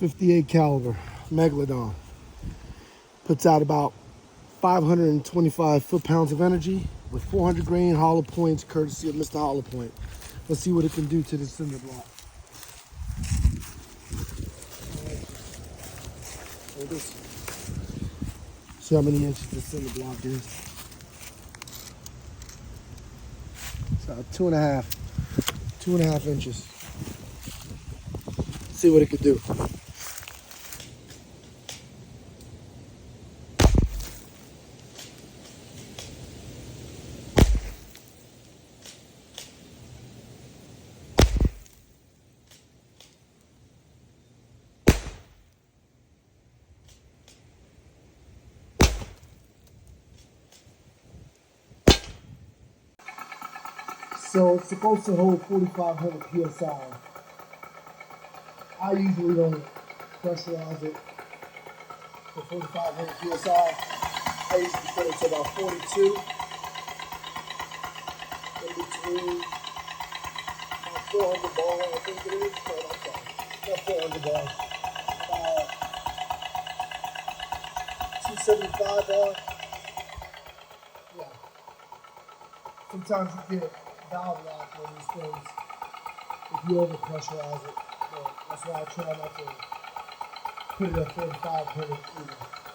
.58 caliber Megalodon. Puts out about 525 foot-pounds of energy with 400 grain hollow points, courtesy of Mr. Hollow Point. Let's see what it can do to the cinder block. Hold this. See how many inches the cinder block is. It's 2.5 inches. See what it could do. So it's supposed to hold 4,500 psi. I usually don't pressurize it for 4,500 psi. I usually put it to about 42. In between about 400 bar, I think it is. No, I'm sorry. Not 400 bar. 275 bar. Yeah. Sometimes you get valve lock on these things if you over pressurize it. So that's why I try not to put it at 4,500 either.